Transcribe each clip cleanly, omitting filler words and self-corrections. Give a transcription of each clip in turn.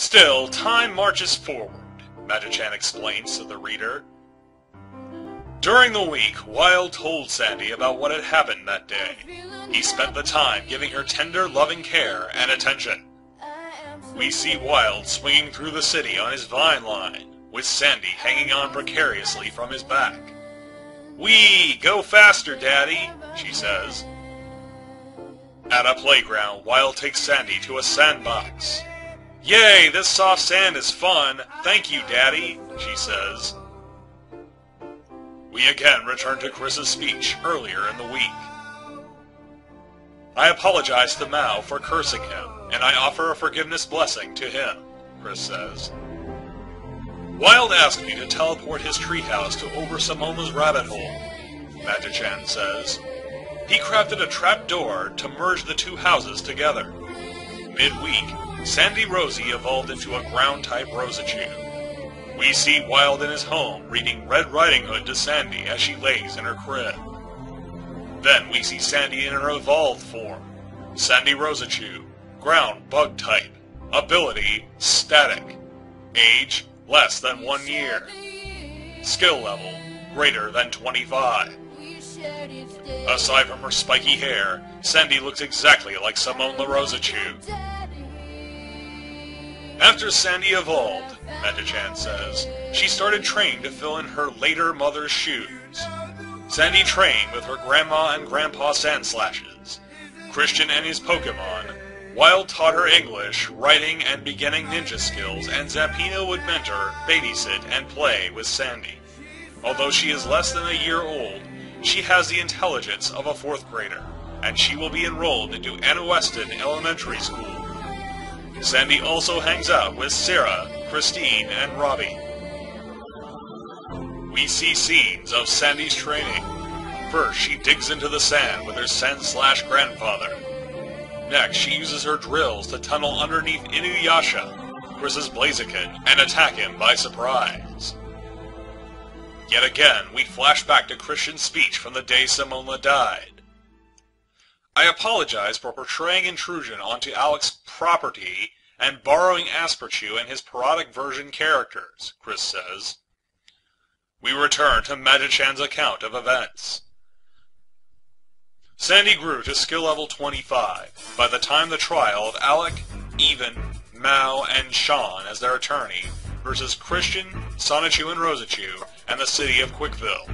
Still, time marches forward, Magi-chan explains to the reader. During the week, Wild told Sandy about what had happened that day. He spent the time giving her tender, loving care and attention. We see Wild swinging through the city on his vine line, with Sandy hanging on precariously from his back. "Wee, go faster, Daddy," she says. At a playground, Wild takes Sandy to a sandbox. "Yay, this soft sand is fun. Thank you, Daddy," she says. We again return to Chris's speech earlier in the week. "I apologize to Mao for cursing him, and I offer a forgiveness blessing to him," Chris says. "Wild asked me to teleport his treehouse to over Samoma's rabbit hole," Magi-chan says. "He crafted a trap door to merge the two houses together. Mid-week, Sandy Rosie evolved into a ground-type Rosichu. We see Wild in his home reading Red Riding Hood to Sandy as she lays in her crib. Then we see Sandy in her evolved form. Sandy Rosichu, ground bug type, ability static, age less than 1 year, skill level greater than 25. Aside from her spiky hair, Sandy looks exactly like Simone the Rosichu. After Sandy evolved, Magi-chan says, she started training to fill in her later mother's shoes. Sandy trained with her grandma and grandpa Sandslashes, Christian and his Pokemon. Wild taught her English, writing, and beginning ninja skills, and Zappino would mentor, babysit, and play with Sandy. Although she is less than a year old, she has the intelligence of a 4th grader, and she will be enrolled into Anna Weston Elementary School. Sandy also hangs out with Sarah, Christine, and Robbie. We see scenes of Sandy's training. First, she digs into the sand with her Sand/grandfather. Next, she uses her drills to tunnel underneath Inuyasha, Chris's Blaziken, and attack him by surprise. Yet again, we flash back to Christian's speech from the day Simona died. "I apologize for portraying intrusion onto Alex's property and borrowing Asperchu and his parodic version characters," Chris says. We return to Magi-chan's account of events. Sandy grew to skill level 25 by the time the trial of Alec, Even, Mao, and Sean as their attorney versus Christian, Sonichu, and Rosichu and the city of Quickville,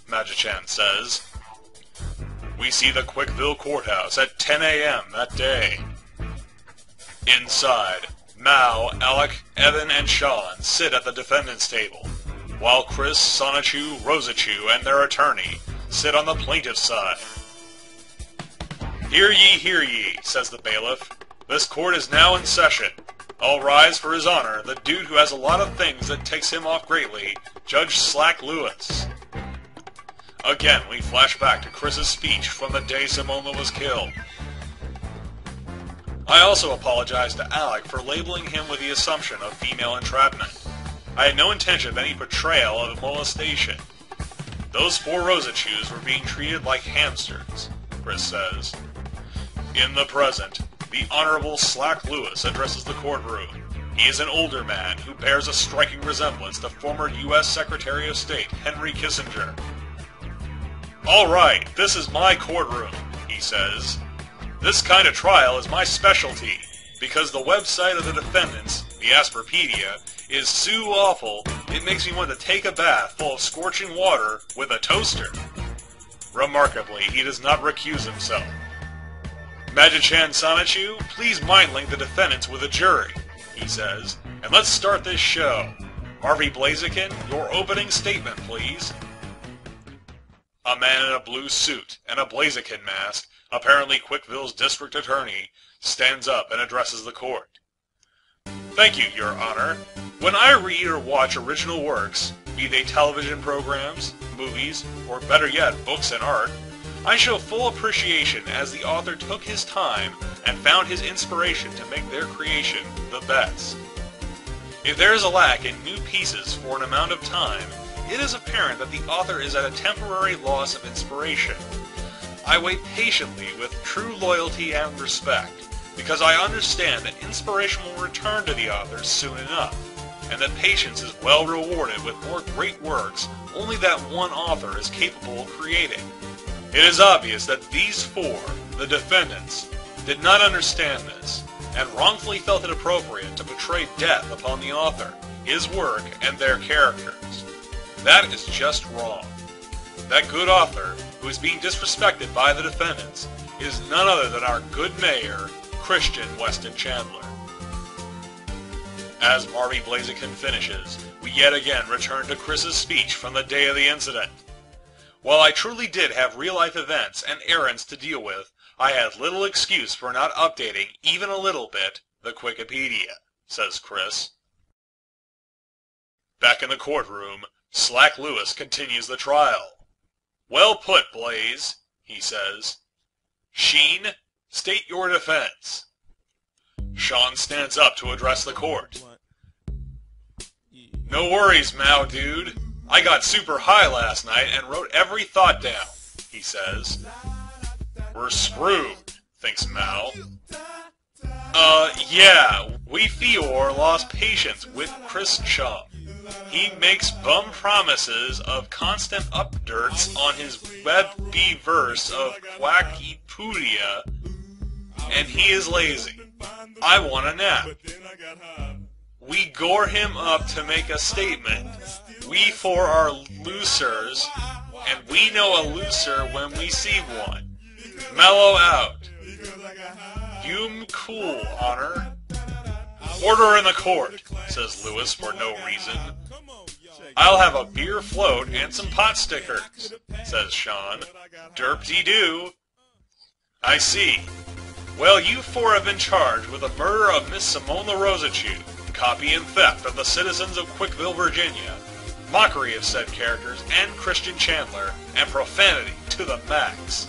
Magi-chan says. We see the Quickville courthouse at 10 a.m. that day. Inside, Mao, Alec, Evan, and Sean sit at the defendant's table, while Chris, Sonichu, Rosichu, and their attorney sit on the plaintiff's side. "Hear ye, says the bailiff. "This court is now in session. All rise for his honor, the dude who has a lot of things that ticks him off greatly, Judge Slack Lewis." Again, we flash back to Chris's speech from the day Simona was killed. I also apologize to Alec for labeling him with the assumption of female entrapment. I had no intention of any portrayal of molestation. Those 4 Rosichus were being treated like hamsters, Chris says. In the present, the Honorable Slack Lewis addresses the courtroom. He is an older man who bears a striking resemblance to former U.S. Secretary of State Henry Kissinger. "All right, this is my courtroom," he says. "This kind of trial is my specialty, because the website of the defendants, the Asperpedia, is so awful it makes me want to take a bath full of scorching water with a toaster." Remarkably, he does not recuse himself. "Magi-chan Sonichu, please mind-link the defendants with a jury," he says, "and let's start this show. Harvey Blaziken, your opening statement, please." A man in a blue suit and a Blaziken mask, apparently Quickville's district attorney, stands up and addresses the court. "Thank you, Your Honor. When I read or watch original works, be they television programs, movies, or better yet, books and art, I show full appreciation as the author took his time and found his inspiration to make their creation the best. If there is a lack in new pieces for an amount of time, it is apparent that the author is at a temporary loss of inspiration. I wait patiently with true loyalty and respect because I understand that inspiration will return to the authors soon enough, and that patience is well rewarded with more great works only that one author is capable of creating. It is obvious that these four, the defendants, did not understand this, and wrongfully felt it appropriate to portray death upon the author, his work, and their characters. That is just wrong. That good author, who is being disrespected by the defendants, is none other than our good mayor, Christian Weston Chandler. As Marvy Blaziken finishes, we yet again return to Chris's speech from the day of the incident. While I truly did have real-life events and errands to deal with, I had little excuse for not updating, even a little bit, the Wikipedia, says Chris. Back in the courtroom, Slack Lewis continues the trial. Well put, Blaze, he says. Sheen, state your defense. Sean stands up to address the court. No worries, Mao, dude. I got super high last night and wrote every thought down, he says. We're screwed, thinks Mao. Yeah, we Fior lost patience with Chris Chung. He makes bum promises of constant updirts on his web-B verse of Quackipedia, and he is lazy. I want a nap. We gore him up to make a statement. We four are losers, and we know a loser when we see one. Mellow out. You'm cool, Honor. Order in the court, says Lewis for no reason. I'll have a beer float and some pot stickers, says Sean. Derp-de-doo. I see. Well, you four have been charged with the murder of Miss Simone LaRosachu, copy and theft of the citizens of Quickville, Virginia, mockery of said characters and Christian Chandler, and profanity to the max.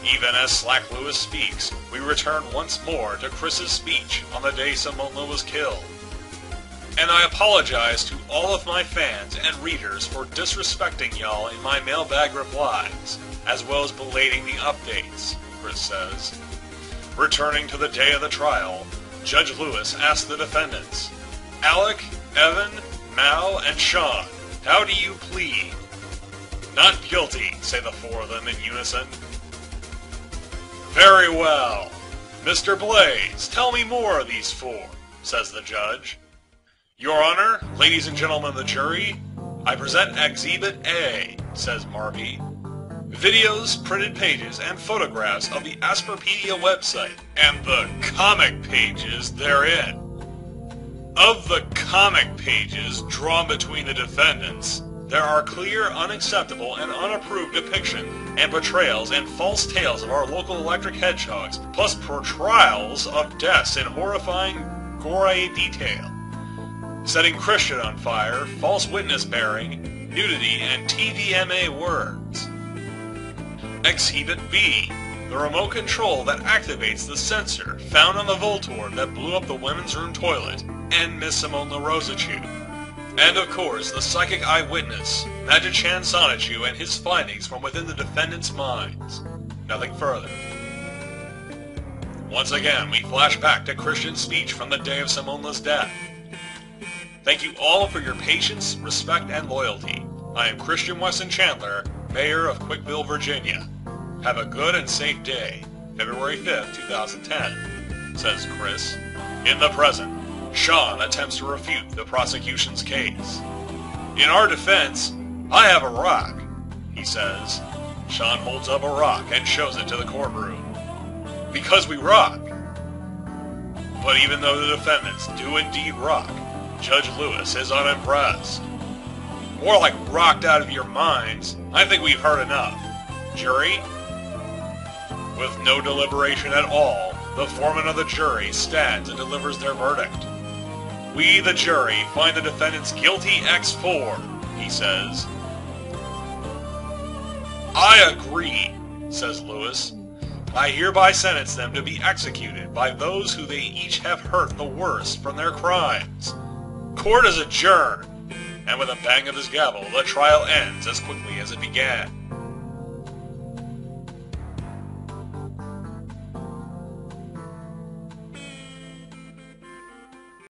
Even as Slack Lewis speaks, we return once more to Chris's speech on the day Simone was killed. And I apologize to all of my fans and readers for disrespecting y'all in my mailbag replies, as well as belating the updates, Chris says. Returning to the day of the trial, Judge Lewis asked the defendants, Alec, Evan, Mao, and Sean, how do you plead? Not guilty, say the four of them in unison. Very well. Mr. Blaze, tell me more of these four, says the judge. Your Honor, ladies and gentlemen of the jury, I present Exhibit A, says Marvy. Videos, printed pages, and photographs of the Asperpedia website, and the comic pages therein. Of the comic pages drawn between the defendants, there are clear, unacceptable, and unapproved depiction and portrayals and false tales of our local electric hedgehogs, plus portrayals of deaths in horrifying, gory detail, setting Christian on fire, false witness bearing, nudity, and TVMA words. Exhibit B, the remote control that activates the sensor found on the Voltorb that blew up the women's room toilet, and Miss Simone LaRosachu. And of course, the psychic eyewitness, Magichan Sonichu, and his findings from within the defendants' minds. Nothing further. Once again, we flash back to Christian's speech from the day of Simone's death. Thank you all for your patience, respect, and loyalty. I am Christian Weston Chandler, Mayor of Quickville, Virginia. Have a good and safe day. February 5th, 2010, says Chris. In the present, Sean attempts to refute the prosecution's case. In our defense, I have a rock, he says. Sean holds up a rock and shows it to the courtroom. Because we rock. But even though the defendants do indeed rock, Judge Lewis is unimpressed. More like rocked out of your minds. I think we've heard enough. Jury? With no deliberation at all, the foreman of the jury stands and delivers their verdict. We, the jury, find the defendants guilty X4, he says. I agree, says Lewis. I hereby sentence them to be executed by those who they each have hurt the worst from their crimes. Court is adjourned, and with a bang of his gavel, the trial ends as quickly as it began.